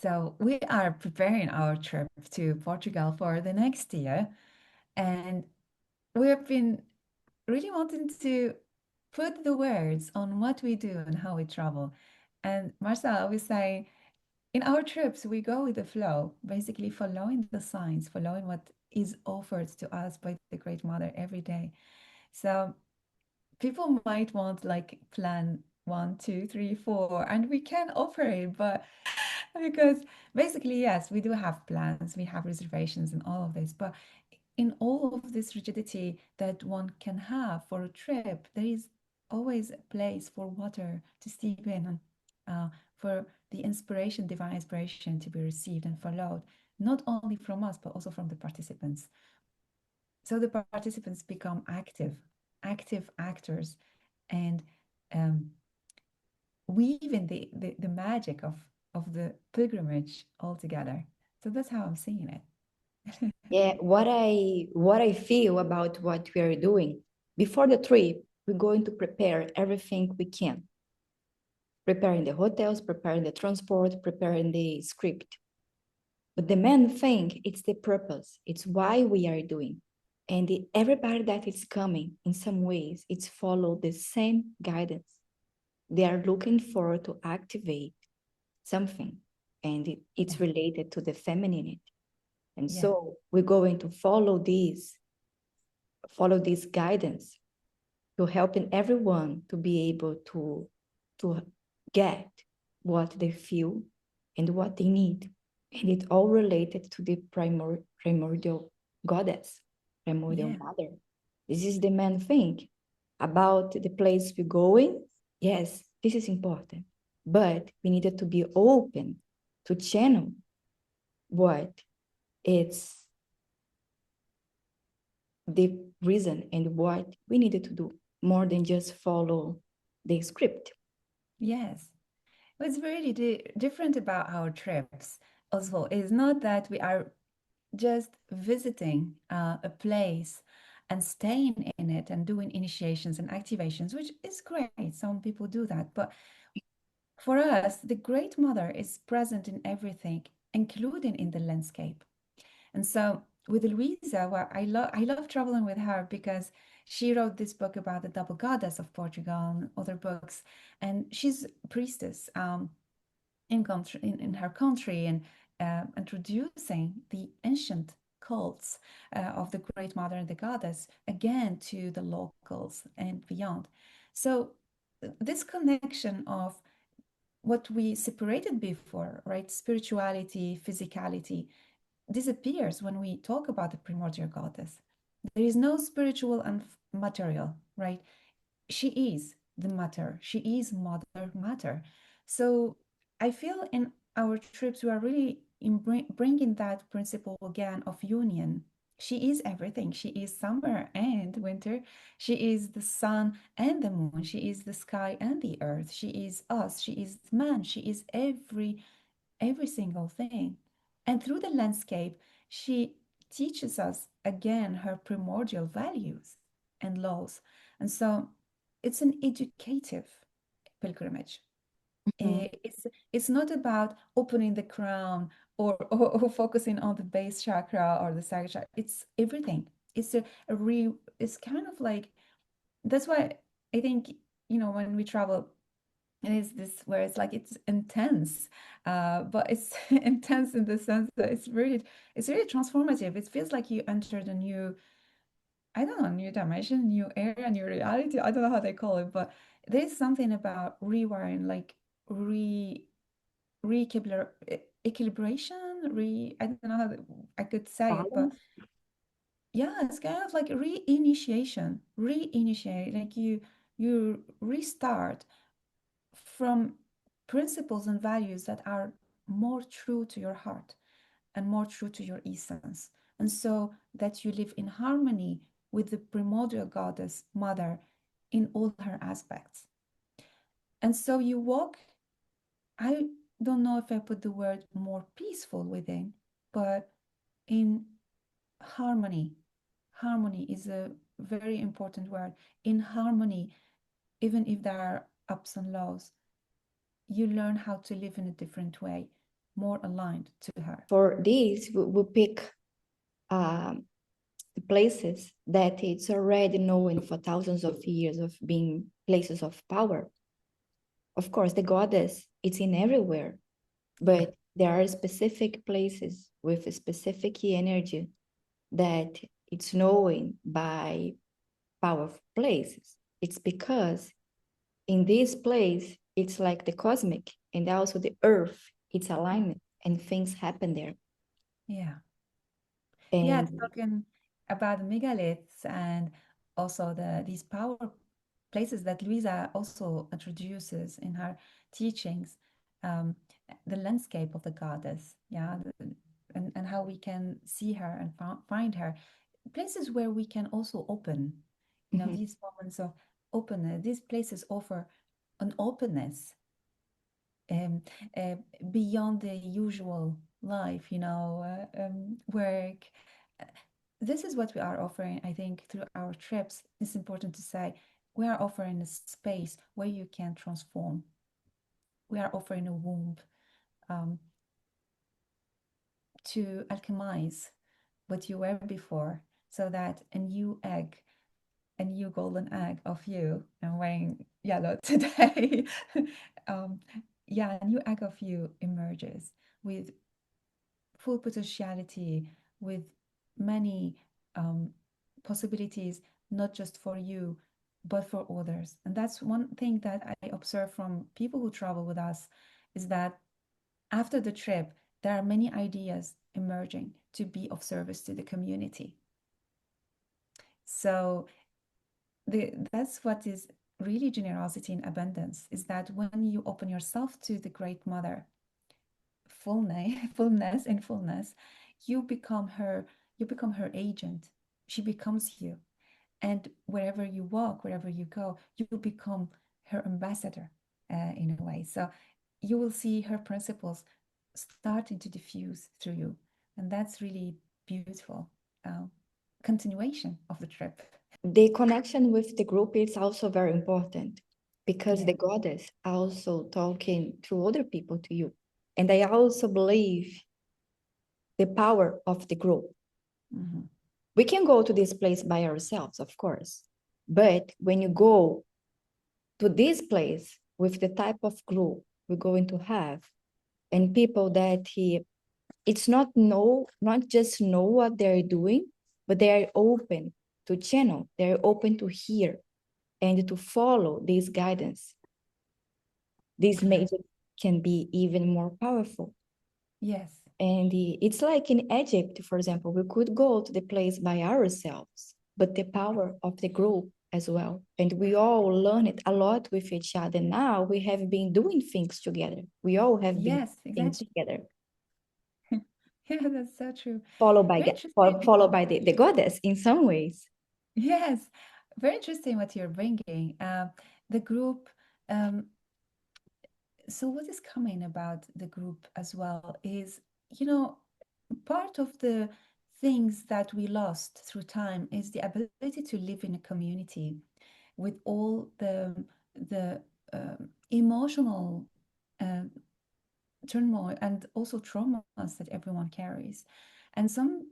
So we are preparing our trip to Portugal for the next year, and we have been really wanting to put the words on what we do and how we travel. And Marcel always say, in our trips, we go with the flow, basically following the signs, following what is offered to us by the Great Mother every day. So people might want like plan 1, 2, 3, 4, and we can offer it, but because basically, yes, we do have plans, we have reservations and all of this, but in all of this rigidity that one can have for a trip, there is always a place for water to steep in and for the inspiration, divine inspiration to be received and followed, not only from us, but also from the participants. So the participants become active actors and um, weave in the magic of the pilgrimage altogether. So that's how I'm seeing it. Yeah, what I feel about what we are doing before the trip, we're going to prepare everything we can. Preparing the hotels, preparing the transport, preparing the script. But the main thing, it's the purpose. It's why we are doing. And everybody that is coming, in some ways, it's follow the same guidance. They are looking for to activate something, and Yeah, it's related to the femininity. And yeah, so we're going to follow this guidance to helping everyone to be able to get what they feel and what they need. And it's all related to the primordial goddess, primordial yeah, mother. This is the main thing about the place we're going. Yes, this is important, but we needed to be open to channel what it's the reason and what we needed to do more than just follow the script. yes. What's really different about our trips also is not that we are just visiting a place and staying in it and doing initiations and activations, which is great. Some people do that. But for us, the Great Mother is present in everything, including in the landscape. And so with Louisa, well, I love traveling with her because she wrote this book about the double goddess of Portugal and other books. And she's a priestess in her country and introducing the ancient cults of the Great Mother and the Goddess again to the locals and beyond. So this connection of what we separated before, right? Spirituality, physicality, disappears when we talk about the primordial goddess. There is no spiritual and material, right? She is the matter. She is mother matter. So I feel in our trips, we are really bringing that principle again of union. She is everything. She is summer and winter. She is the sun and the moon. She is the sky and the earth. She is us. She is man. She is every single thing. And through the landscape, she teaches us again her primordial values and laws. And so it's an educative pilgrimage. Mhm. It's not about opening the crown or focusing on the base chakra or the sacral chakra. It's everything. It's kind of like that's why I think, when we travel, it is this where it's like it's intense, but it's intense in the sense that it's really transformative. It feels like you entered a new, I don't know, new dimension, new area, new reality. I don't know how they call it, but there's something about rewiring, like re equilibration, I don't know I could say it, but Balance. yeah, it's kind of like reinitiate, like you restart from principles and values that are more true to your heart and more true to your essence. And so that you live in harmony with the primordial goddess mother in all her aspects. And so you walk, I don't know if I put the word more peaceful within, but in harmony. Harmony is a very important word. In harmony, even if there are ups and lows, you learn how to live in a different way, more aligned to her. For this, we pick the places that it's already known for thousands of years of being places of power. Of course, the goddess, it's in everywhere, Yeah, but there are specific places with a specific energy that it's known by powerful places. It's because in this place, it's like the cosmic and also the earth, it's alignment and things happen there. yeah. Yeah, And talking about the megaliths and also these power places that Luisa also introduces in her teachings, um, the landscape of the goddess, yeah, and how we can see her and find her, places where we can also open, mhm, these moments of openness. These places offer an openness um, uh, beyond the usual life, work. Uh, This is what we are offering, I think, through our trips. It's important to say we are offering a space where you can transform. We are offering a womb um, to alchemize what you were before so that a new golden egg of you, I'm wearing yellow today. um, yeah, a new egg of you emerges with full potentiality, with many possibilities, not just for you, but for others. And that's one thing that I observe from people who travel with us is that after the trip, there are many ideas emerging to be of service to the community. So that's what is really generosity and abundance is that when you open yourself to the Great Mother, fullness, fullness and fullness, you become her, you become her agent. She becomes you. And wherever you walk, wherever you go, you will become her ambassador in a way. So you will see her principles starting to diffuse through you. And that's really beautiful continuation of the trip. the connection with the group is also very important because Yeah. the goddess also talking to other people to you. And I also believe the power of the group. Mm-hmm. We can go to this place by ourselves, of course, but when you go to this place with the type of group we're going to have and people that it's not just know what they're doing, but they are open to channel, they're open to hear and to follow this guidance. This Yeah. magic can be even more powerful. Yes. And it's like in Egypt, for example, we could go to the place by ourselves, but the power of the group as well. And we all learn it a lot with each other. Now we have been doing things together. We all have been Yes, doing things exactly. together, Yeah, that's so true. followed by Very interesting. followed by the goddess in some ways. Yes, very interesting what you're bringing. The group. Um, so what is coming about the group as well is, you know, part of the things that we lost through time is the ability to live in a community with all the emotional uh, turmoil and also traumas that everyone carries. And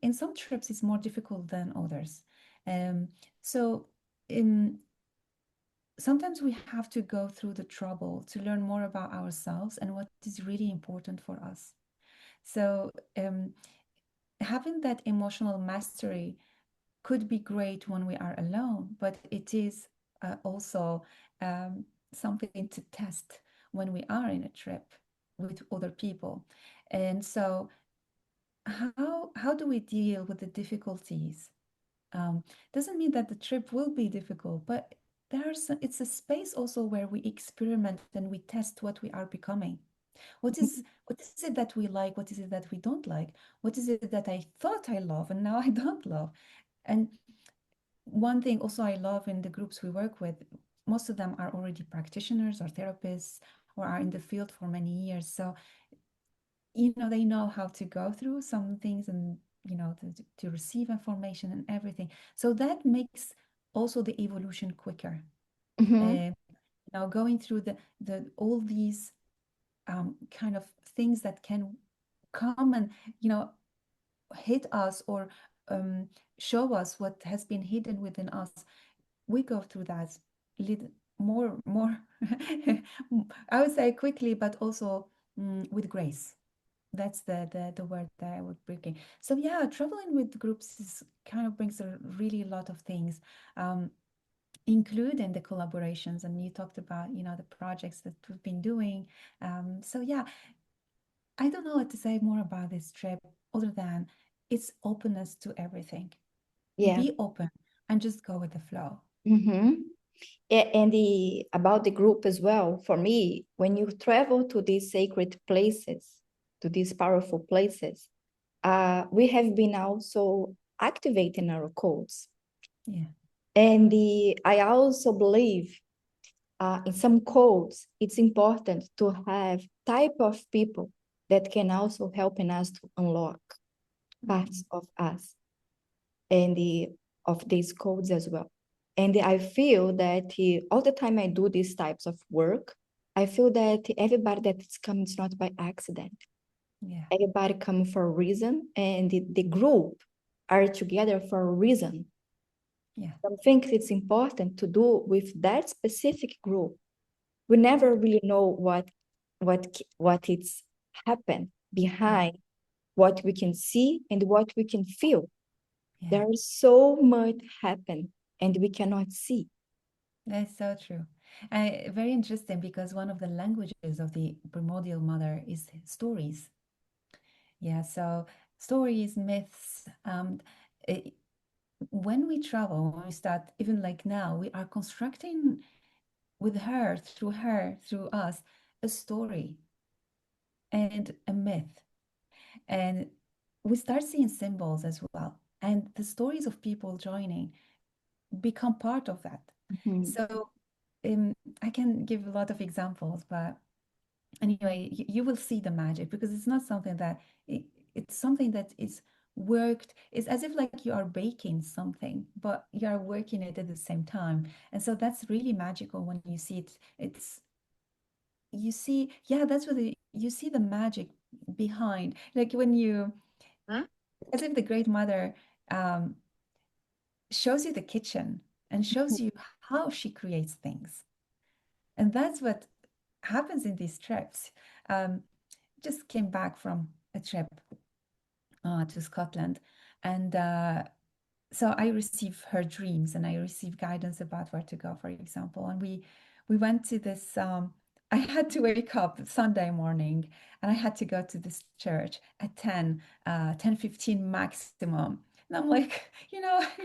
in some trips, it's more difficult than others. Um, so in sometimes we have to go through the trouble to learn more about ourselves and what is really important for us. So having that emotional mastery could be great when we are alone, but it is also um, something to test when we are in a trip with other people. And so, how do we deal with the difficulties? Um, doesn't mean that the trip will be difficult, but it's a space also where we experiment and we test what we are becoming. What is it that we like? What is it that we don't like? What is it that I thought I love and now I don't love? And one thing also I love in the groups we work with, most of them are already practitioners or therapists or are in the field for many years. So, they know how to go through some things and, to receive information and everything. So that makes also the evolution quicker. Mhm. Uh, Now going through the all these kind of things that can come and, you know, hit us or um, show us what has been hidden within us, we go through that little more I would say quickly, but also with grace. That's the word that I would bring in. So yeah, traveling with groups is kind of brings a really lot of things, um, including the collaborations. And you talked about, you know, the projects that we've been doing. So yeah, I don't know what to say more about this trip other than its openness to everything. Yeah. Be open and just go with the flow. Mm-hmm. And about the group as well, for me, when you travel to these sacred places, to these powerful places, we have been also activating our codes. Yeah, And I also believe in some codes, it's important to have type of people that can also helping us to unlock parts mhm, of us and of these codes as well. And I feel that all the time I do these types of work, I feel that everybody that's coming is not by accident. yeah, Everybody come for a reason, and the group are together for a reason. yeah, I think it's important to do with that specific group. We never really know what it's happened yeah, behind what we can see and what we can feel. yeah. There is so much happen and we cannot see. That's so true. And very interesting because one of the languages of the primordial mother is stories. Yeah, so stories, myths. It, when we travel, when we start, even like now, we are constructing with her, through us, a story and a myth. And we start seeing symbols as well. And the stories of people joining become part of that. Mhm. So I can give a lot of examples, but anyway, you will see the magic because it's not something that it, it's something that is worked. It's as if like you are baking something, but you are working it at the same time. And so that's really magical when you see it. It's you see, yeah, that's what you see the magic behind. Like when you, Huh? as if the great mother um, shows you the kitchen and shows you how she creates things. And that's what happens in these trips. Um, just came back from a trip to Scotland, and so I receive her dreams and I receive guidance about where to go, for example. And we went to this. I had to wake up Sunday morning, and I had to go to this church at 10:15 maximum. And I'm like,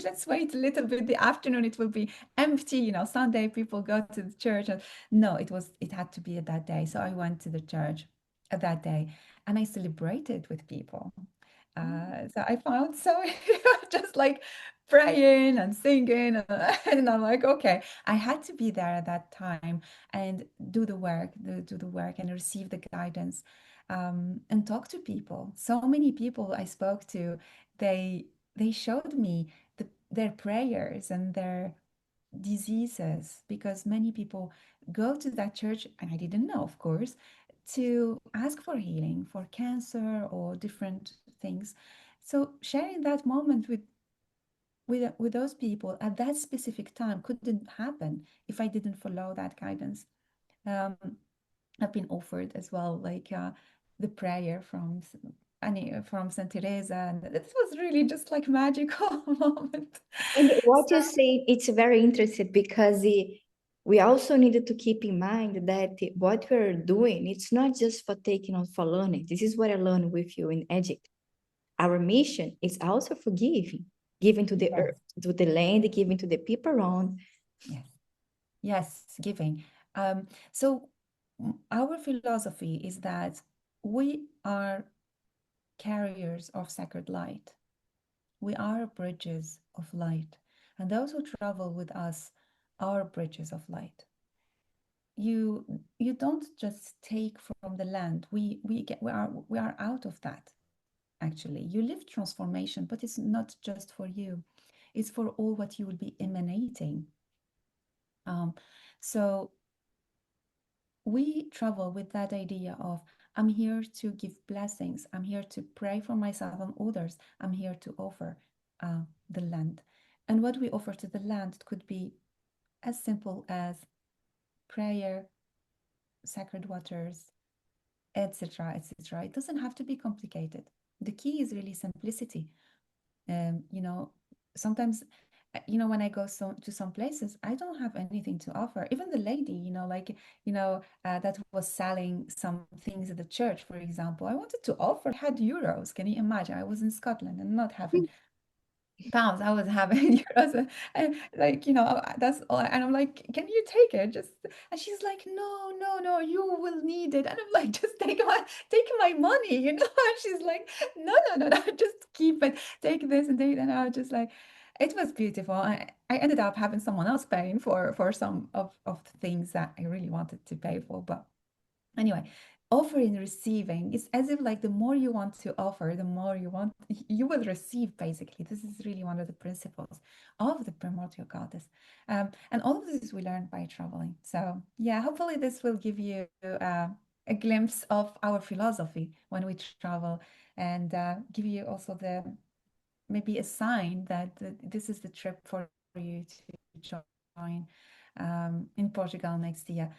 let's wait a little bit. The afternoon it will be empty. Sunday people go to the church. And no, it had to be at that day. So I went to the church at that day, and I celebrated with people. So I found so just like praying and singing, and I'm like, okay, I had to be there at that time and do the work and receive the guidance, and talk to people. So many people I spoke to, they showed me their prayers and their diseases because many people go to that church, and I didn't know, of course, to ask for healing for cancer or different things. So sharing that moment with those people at that specific time couldn't happen if I didn't follow that guidance. Um, I've been offered as well, like the prayer from from Saint Teresa, and it was really just like magical moment. And what So you say, it's very interesting because we also needed to keep in mind that what we're doing, it's not just for taking on for learning. This is what I learned with you in Egypt. Our mission is also for giving, giving to the yes, earth, to the land, giving to the people around. yes, yes, giving. So our philosophy is that we are carriers of sacred light. We are bridges of light, and those who travel with us are bridges of light. You don't just take from the land. We are out of that. Actually, you live transformation, but it's not just for you. It's for all what you will be emanating. Um, so we travel with that idea of I'm here to give blessings. I'm here to pray for myself and others. I'm here to offer the land. And what we offer to the land could be as simple as prayer, sacred waters, etc., etc. It doesn't have to be complicated. The key is really simplicity. You know, sometimes, when I go to some places, I don't have anything to offer. Even the lady, that was selling some things at the church, for example, I wanted to offer. I had euros. Can you imagine? I was in Scotland and not having pounds. I was having euros, and like, that's all. And I'm like, can you take it? Just, and she's like, no, no, no, you will need it. And I'm like, just take my money, And she's like, no, no, no, no, just keep it. Take this and take it. And I was just like, it was beautiful. I ended up having someone else paying for some of the things that I really wanted to pay for, but anyway, offering, receiving, it's as if like the more you want to offer, the more you will receive, basically. This is really one of the principles of the primordial goddess. And all of this we learned by traveling. So yeah, hopefully this will give you a glimpse of our philosophy when we travel, and give you also the maybe a sign that this is the trip for you to join in Portugal next year.